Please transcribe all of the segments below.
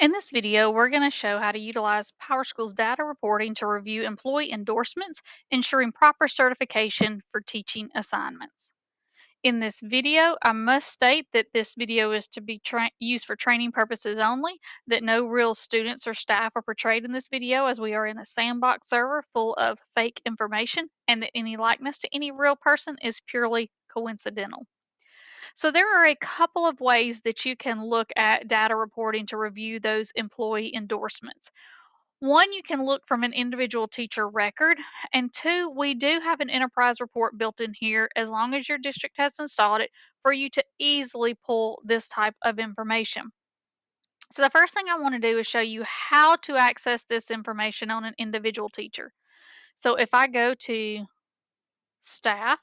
In this video, we're going to show how to utilize PowerSchool's data reporting to review employee endorsements, ensuring proper certification for teaching assignments. In this video, I must state that this video is to be used for training purposes only, that no real students or staff are portrayed in this video as we are in a sandbox server full of fake information, and that any likeness to any real person is purely coincidental. So there are a couple of ways that you can look at data reporting to review those employee endorsements. One, you can look from an individual teacher record. And two, we do have an enterprise report built in here as long as your district has installed it for you to easily pull this type of information. So the first thing I want to do is show you how to access this information on an individual teacher. So if I go to staff,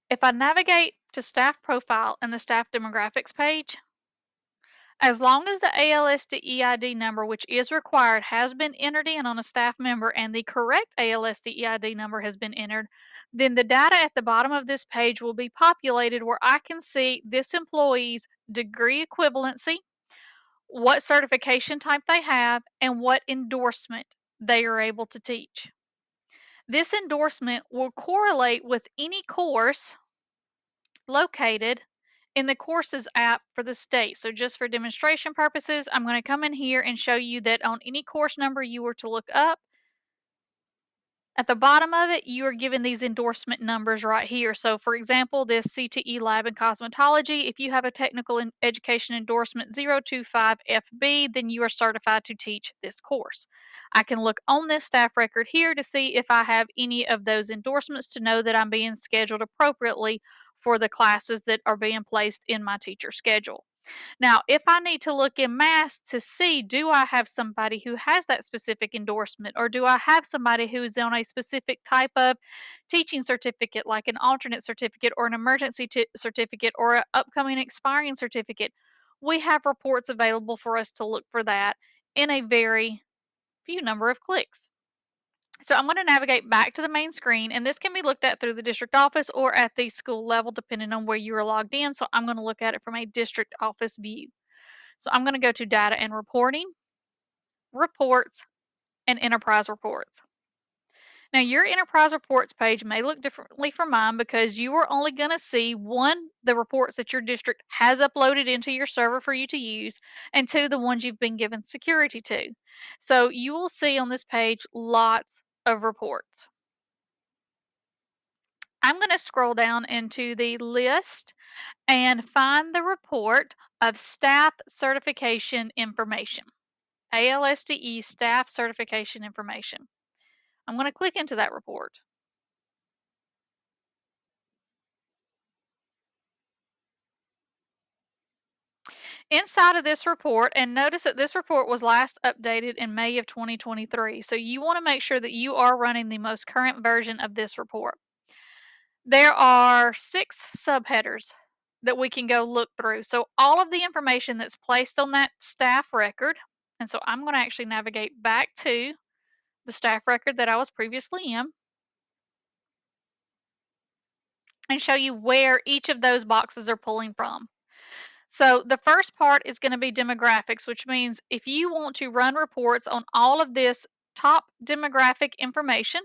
if I navigate to staff profile and the staff demographics page, as long as the ALSD EID number, which is required, has been entered in on a staff member and the correct ALSD EID number has been entered, then the data at the bottom of this page will be populated where I can see this employee's degree equivalency, what certification type they have, and what endorsement they are able to teach. This endorsement will correlate with any course located in the courses app for the state. So just for demonstration purposes, I'm going to come in here and show you that on any course number you were to look up, at the bottom of it, you are given these endorsement numbers right here. So for example, this CTE lab in cosmetology, if you have a technical education endorsement 025FB, then you are certified to teach this course. I can look on this staff record here to see if I have any of those endorsements to know that I'm being scheduled appropriately for the classes that are being placed in my teacher schedule. Now, if I need to look in mass to see, do I have somebody who has that specific endorsement, or do I have somebody who is on a specific type of teaching certificate, like an alternate certificate or an emergency certificate or an upcoming expiring certificate? We have reports available for us to look for that in a very few number of clicks. So I'm going to navigate back to the main screen, and this can be looked at through the district office or at the school level, depending on where you are logged in. So I'm going to look at it from a district office view. So I'm going to go to data and reporting, reports, and enterprise reports. Now your enterprise reports page may look differently from mine because you are only going to see one, the reports that your district has uploaded into your server for you to use, and two, the ones you've been given security to. So you will see on this page lots of reports. I'm going to scroll down into the list and find the report of staff certification information. ALSDE staff certification information. I'm going to click into that report. Inside of this report, and notice that this report was last updated in May of 2023, so you want to make sure that you are running the most current version of this report. There are 6 subheaders that we can go look through. So all of the information that's placed on that staff record, and so I'm going to actually navigate back to the staff record that I was previously in and show you where each of those boxes are pulling from. So the first part is going to be demographics, which means if you want to run reports on all of this top demographic information,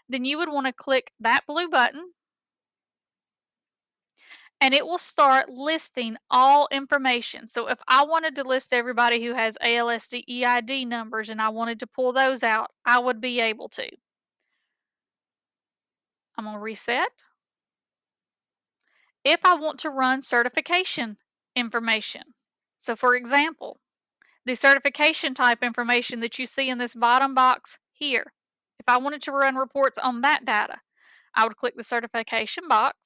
then you would want to click that blue button and it will start listing all information. So if I wanted to list everybody who has ALSD EID numbers and I wanted to pull those out, I would be able to. I'm going to reset. If I want to run certification information, so for example, the certification type information that you see in this bottom box here, if I wanted to run reports on that data, I would click the certification box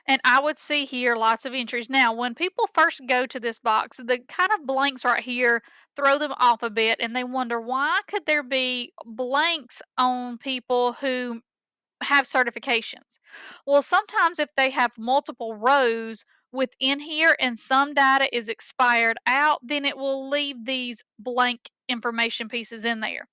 and I would see here lots of entries. Now, when people first go to this box, the kind of blanks right here throw them off a bit and they wonder, why could there be blanks on people who have certifications? Well, sometimes if they have multiple rows within here and some data is expired out, then it will leave these blank information pieces in there.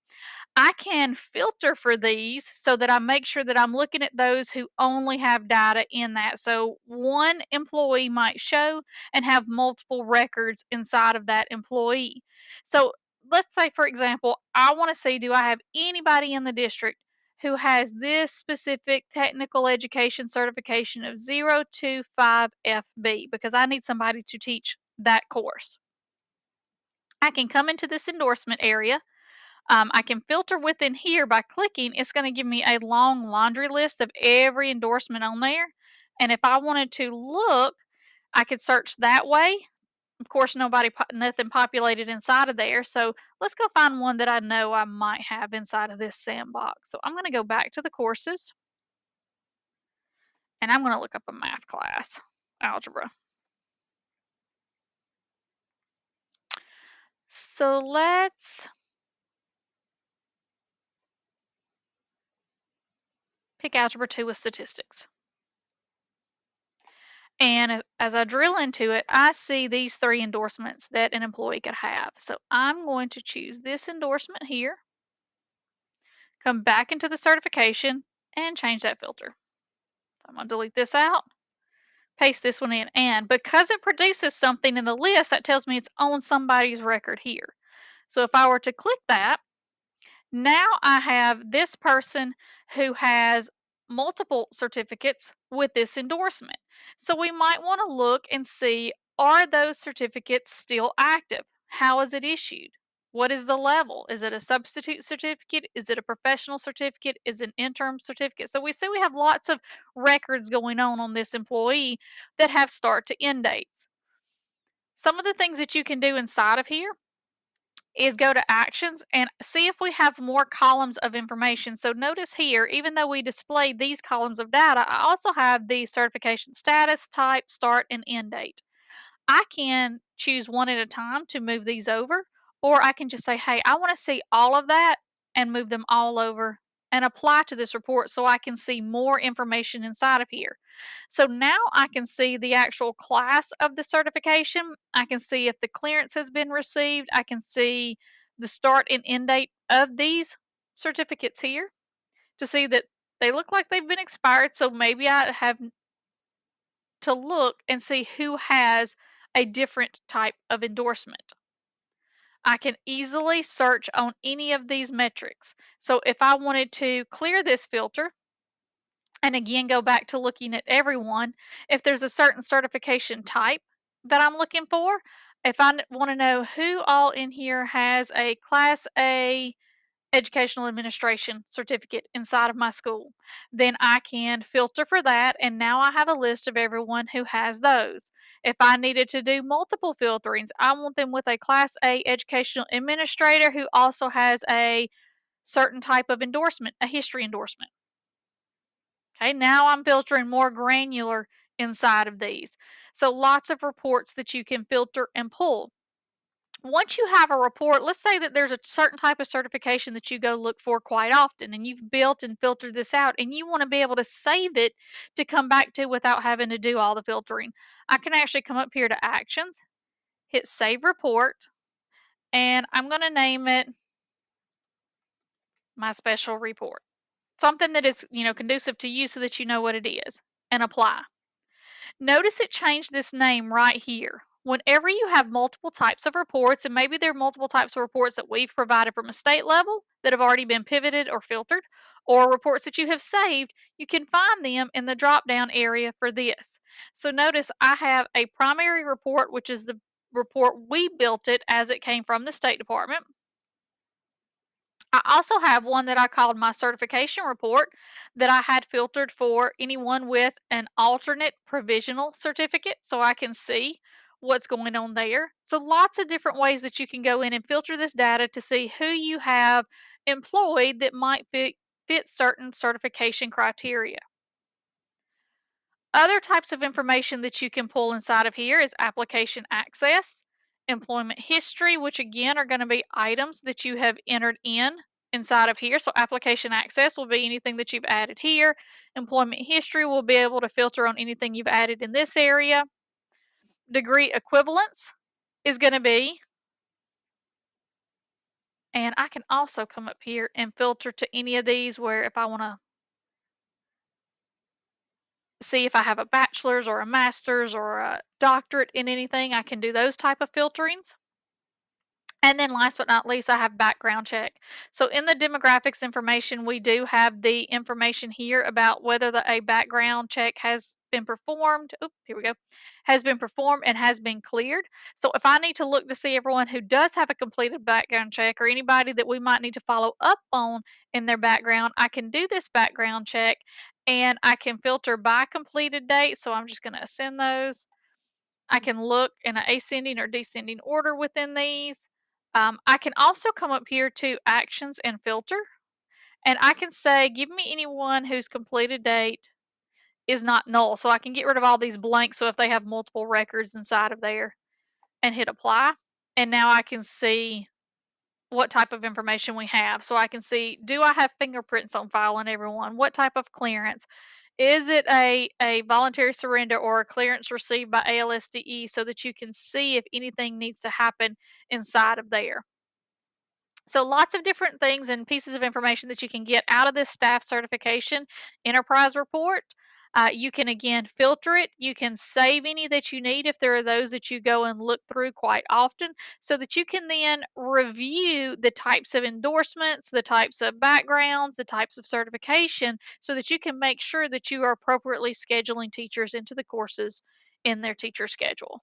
I can filter for these so that I make sure that I'm looking at those who only have data in that. So one employee might show and have multiple records inside of that employee. So let's say, for example, I want to see, do I have anybody in the district who has this specific technical education certification of 025FB because I need somebody to teach that course. I can come into this endorsement area. I can filter within here by clicking. It's going to give me a long laundry list of every endorsement on there. And if I wanted to look, I could search that way. Of course, nothing populated inside of there. So let's go find one that I know I might have inside of this sandbox. So I'm going to go back to the courses and I'm going to look up a math class, algebra. So let's pick algebra 2 with statistics. And as I drill into it, I see these 3 endorsements that an employee could have. So I'm going to choose this endorsement here, come back into the certification, and change that filter. I'm going to delete this out, paste this one in, and because it produces something in the list, that tells me it's on somebody's record here. So if I were to click that, now I have this person who has multiple certificates with this endorsement. So we might want to look and see, are those certificates still active? How is it issued? What is the level? Is it a substitute certificate? Is it a professional certificate? Is it an interim certificate? So we see we have lots of records going on this employee that have start to end dates. Some of the things that you can do inside of here is go to actions and see if we have more columns of information. So notice here, even though we display these columns of data, I also have the certification status, type, start, and end date. I can choose one at a time to move these over, or I can just say, hey, I want to see all of that and move them all over and apply to this report so I can see more information inside of here. So now I can see the actual class of the certification. I can see if the clearance has been received. I can see the start and end date of these certificates here to see that they look like they've been expired. So maybe I have to look and see who has a different type of endorsement. I can easily search on any of these metrics. So if I wanted to clear this filter, and again go back to looking at everyone, if there's a certain certification type that I'm looking for, if I want to know who all in here has a Class A educational administration certificate inside of my school, then I can filter for that, and now I have a list of everyone who has those. If I needed to do multiple filterings, I want them with a Class A educational administrator who also has a certain type of endorsement, a history endorsement. Okay, now I'm filtering more granular inside of these. So lots of reports that you can filter and pull. Once you have a report, let's say that there's a certain type of certification that you go look for quite often, and you've built and filtered this out, and you want to be able to save it to come back to without having to do all the filtering. I can actually come up here to Actions, hit Save Report, and I'm going to name it my special report. Something that is, conducive to you so that you know what it is, and apply. Notice it changed this name right here. Whenever you have multiple types of reports, and maybe there are multiple types of reports that we've provided from a state level that have already been pivoted or filtered, or reports that you have saved, you can find them in the drop down area for this. So notice I have a primary report, which is the report we built it as it came from the State Department. I also have one that I called my certification report that I had filtered for anyone with an alternate provisional certificate so I can see what's going on there. So lots of different ways that you can go in and filter this data to see who you have employed that might fit certain certification criteria. Other types of information that you can pull inside of here is application access, employment history, which again are going to be items that you have entered inside of here. So application access will be anything that you've added here. Employment history will be able to filter on anything you've added in this area. Degree equivalence is going to be And I can also come up here and filter to any of these where if I want to see if I have a bachelor's or a master's or a doctorate in anything, I can do those type of filterings. And then last but not least, I have background check. So in the demographics information, we do have the information here about whether a background check has been performed. Oop, here we go. Has been performed and has been cleared. So if I need to look to see everyone who does have a completed background check or anybody that we might need to follow up on in their background, I can do this background check and I can filter by completed date. So I'm just going to ascend those. I can look in an ascending or descending order within these. I can also come up here to actions and filter, and I can say, give me anyone whose completed date is not null. So I can get rid of all these blanks. So if they have multiple records inside of there and hit apply, and now I can see what type of information we have. So I can see, do I have fingerprints on file on everyone? What type of clearance? Is it a voluntary surrender or a clearance received by ALSDE so that you can see if anything needs to happen inside of there? So lots of different things and pieces of information that you can get out of this staff certification enterprise report. You can again filter it. You can save any that you need if there are those that you go and look through quite often so that you can then review the types of endorsements, the types of backgrounds, the types of certification so that you can make sure that you are appropriately scheduling teachers into the courses in their teacher schedule.